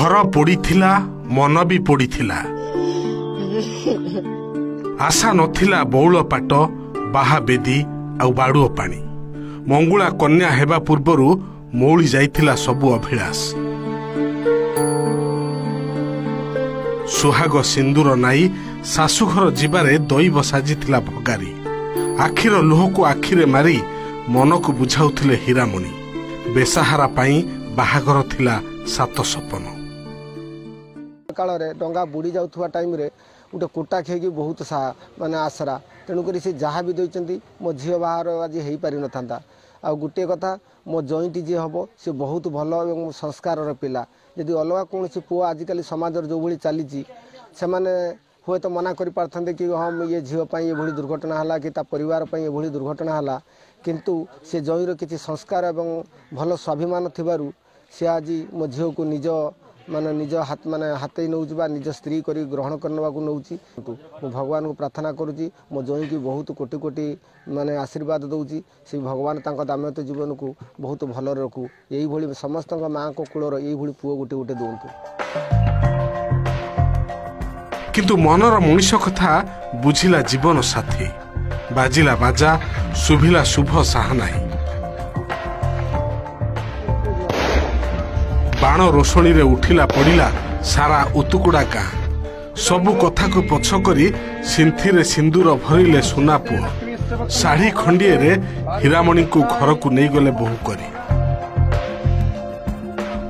घर पोड़ीथिला मन भी पोड़ीथिला आशा नथिला बौल पाट बाहा बेदी आ बाड़ुओ पानी मंगुला कन्या हेबा पूर्वरु मौली जाइथिला सबु अभिलाष सुहाग सिंदूर नाई शाशुघर जीवारे दैव साजिथिला भगारी आखिर लुह को आखिरे मारी मन को बुझाउथिले हीरामणि बेसाहारा पाई बाहागर थिला सात सपन काल डंगा बुड़ी जाउथुवा टाइम रे गोटे कोटा खेकी बहुत माने आसरा तेणुक से जहाँ भी देती मो झील बाहर आज हो पारि न था आ गोटे कथा मो जईटी जी हम सी बहुत भल और संस्कार पिला जदि अलग कौन पुओ आजिकल समाज जो भाई चली से हुए तो मना कर पारथांते कि हम ये झील ये दुर्घटना है कि परिवार ये दुर्घटना है किंतु से जईर किसी संस्कार और भल स्वाभिमान थिबारु से आज मो झील को निज माने निज हाथ माने हाथे नौ निज स्त्री करी ग्रहण करने को नौची मु भगवान को प्रार्थना करुँची मो जई की बहुत कोटि कोटि माने आशीर्वाद दौची से भगवान तांका दाम्पत्य जीवन को बहुत भल रखू यही भली समस्त माँ को कूलर यही भली पुओ गोटे गोटे दौतु किंतु मनर मनीष कथा बुझिला जीवन साथी बाजिला बाजा शुभिला शुभ साहनाई बाण रोशनी रे उठिला पड़िला सारा उतुकुड़ा गाँ सबु कथा को पछ करी सिंथी रे सिंदूर भरिले सुना पुओ शाढ़ी खंडिए रे हीरामणि को घर को नहीं गले बहु करी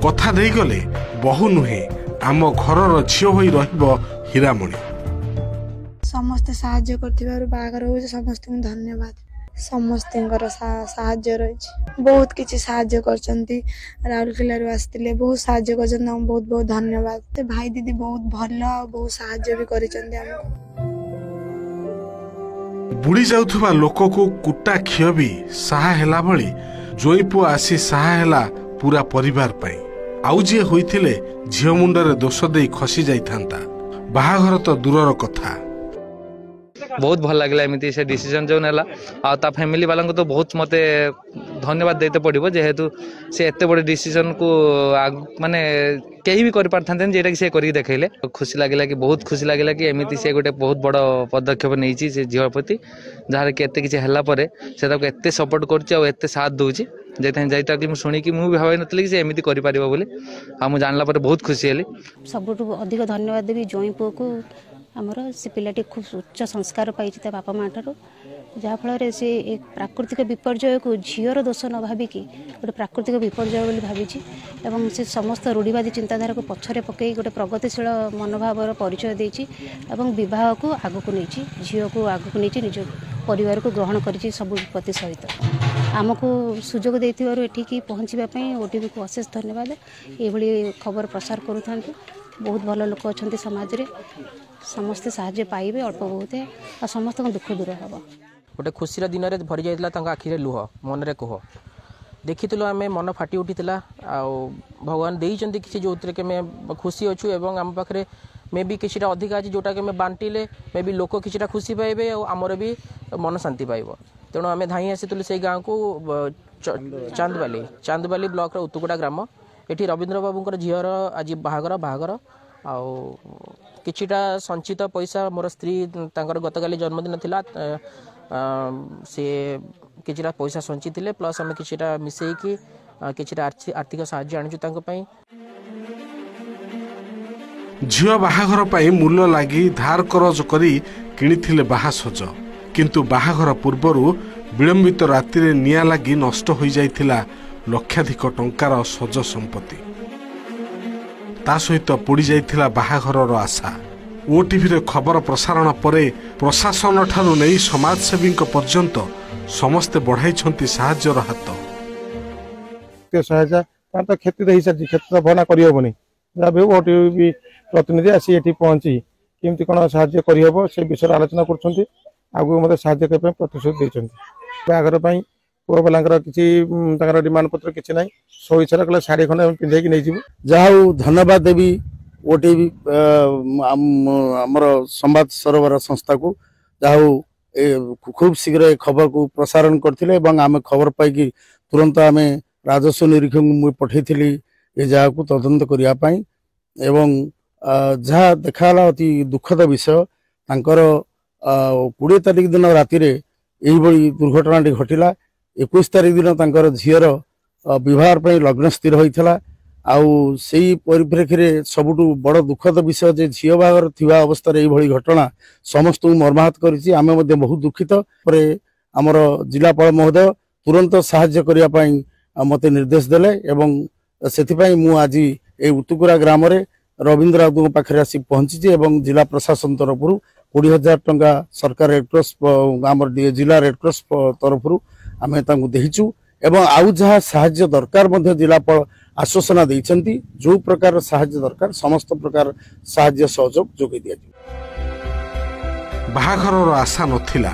कथा दे गले बहु नुहे आम घरर झियो होई रहिबो हीरामणि समस्त साहाय्य करथिबारु बागर हो समस्त धन्यवाद समस्त साहाय्य रही बहुत किसी साहाय्य करचंती राउरकेला आसते बहुत साहाय्य करचंती हम बहुत बहुत धन्यवाद भाई दीदी बहुत भल बहुत साहाय्य भी करचंती हमको बुड़ी जाउथुबा लोक को कुटा खिय भी साहा हेला भली जोई पुआ आसी साहा हेला पूरा परिवार पाई आउ जे होइथिले झियो मुंडरे दोष देई खसी जाइथांता बाहाघर तो दूरर कथा बहुत भल लगे एमती से डिसीजन जो नेला आ ता फैमिली वाला को तो बहुत मते धन्यवाद देते पड़ो जेहेतु से एत बड़े डिसीजन को माने कहीं भी कर पारथांते जेटा कि से करके देखैले खुशी लागला कि बहुत खुशी लागला कि एमती से गोटे बहुत बड़ पदक्षेप नहीं से झील प्रति जहाँ कि एत किसी है से एत सपोर्ट करते साथ दूची जेटा कि शुणी कि मुझे भाई नी कि एमती कर जानला बहुत खुशी हेली सब अधिक धन्यवाद देवी जोई पुओ को आमर से पिलाटी खूब उच्च संस्कार पाई बापा माँ ठार जहाँफल से एक प्राकृतिक विपर्यय को झीर दोष न भाविकी गोटे प्राकृतिक विपर्यय बोली भावी एवं से समस्त रूढ़ीवादी चिंताधारा को पछरे पकई गोटे प्रगतिशील मनोभावर परिचय देती एवं बह को आगक नहीं झील को आगक नहीं निज परिवार को ग्रहण कर सब प्रति सहित आमको सुजोग देठी पहुँचापी ओटीवी को अशेष धन्यवाद ये खबर प्रसार करूँ बहुत भल लोक अच्छा समाज रे समस्ते साहाय्य पाइबे अल्प बहुत है और समस्त दुख दूर हम गोटे खुशी दिन में भरी जाता आखिरे लुह मन रे कह देखीलु आम मन फाटी उठी आ भगवान देते किसी जो कि खुशी अच्छु एवं आम पाखे मे भी किसी अधिक आज जोटा कि बांटिले मे भी लोक किसी खुशी पाइबे और आमर भी मन शांति पाइब तेणु आम धाई आसीलु से गाँव को चांदबाली ब्लॉक उतुकुड़ा ग्राम ये रवींद्र बाबूर झीर आज बाहागर आउ किछिटा संचित पैसा मोर स्त्री गतकाली जन्मदिन थिला से किछिटा पैसा संचित प्लस आम किछिटा मिसेकी किछिटा आर्थिक साहाय्य आनिचु तांको पई झियो बाहाघर पाई मूल्य लागी धार करज करी किनिथिले बाहा सज किंतु बाहाघर पूर्वरु विलंबित राति रे निया लागी नष्ट होई जाइथिला लक्षाधिक टंकार सज संपत्ति ता सहित पोड़ी जाइथिला बाहाघरर आशा ओटीवी रे खबर प्रसारण परे प्रशासन ठारू नहीं समाजसेवी पर्यंत समस्ते बढ़ाई साहाय्यर हाथ सहायता क्षति रही सारी क्षति भना करहबनी जहाँ भी ओटीवी प्रतिनिधि आसी ये पहुंची केमती कौन साहाय्य करहब से विषय आलोचना कर मत साहाय्य करने प्रतिश्रुति देते बाहागर पुओ बाला किसी डिमांड पत्र किसी ना सो इच्छा कले शाढ़ी खंडे पिंधे नहीं जहाँ धन्यवाद देवी ओटीवी आमर संवाद सरोवर संस्था को जहाँ खूब शीघ्र खबर को प्रसारण करते आम खबर पाई तुरंत आम राजस्व निरीक्षक मुझे पठे ये जगह को तदंत करने एवं जहाँ देखाला अति दुखद विषय तांकर 20 तारिख दिन राति रे एही बड़ी दुर्घटना घटिला 21 तारिख दिन तांकर झीर विवाह पई लग्न स्थिर होइथला आउ सेही परिप्रेक्षी रे सबुटु बड़ दुखद विषय जे झील बागर थिबा अवस्था रे एही बड़ी घटना समस्त मर्माहत करिछि आमे मध्ये बहुत दुखित परे हमर जिलापाल महोदय तुरंत सहाय्य करिया पई मते निर्देश देले एवं सेथि पई मु आज ए उतुकुरा ग्राम रे रविंद्र राउत पाखे आसी पहुंची एवं जिला प्रशासन तरफ 20,000 टंका सरकार रेडक्रॉस जिला रेडक्रॉस तरफ आम देचु एवं आउ जहाँ साहाय्य दरकार जिलापाल आश्वासना देइछंती जो प्रकार साहाय्य दरकार समस्त प्रकार साहाय्य सहयोग जोगे दिया बाहाघरर आशा नथिला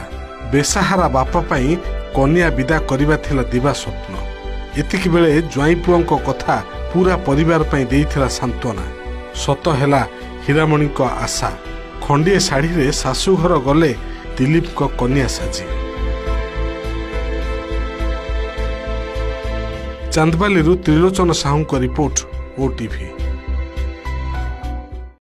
बेसाहारा बापा पई कन्या विदा करबा थिला दिवा स्वप्न एतिकी बेले ज्वाई पुओंको कथा पूरा परिवार पई देइथिला सांत्वना सत हेला हीरामणि को आशा खंडिए साड़ी रे सासु घर गले दिलीप को कन्या साजी चांदबाली त्रिलोचन साहू को रिपोर्ट ओटीवी।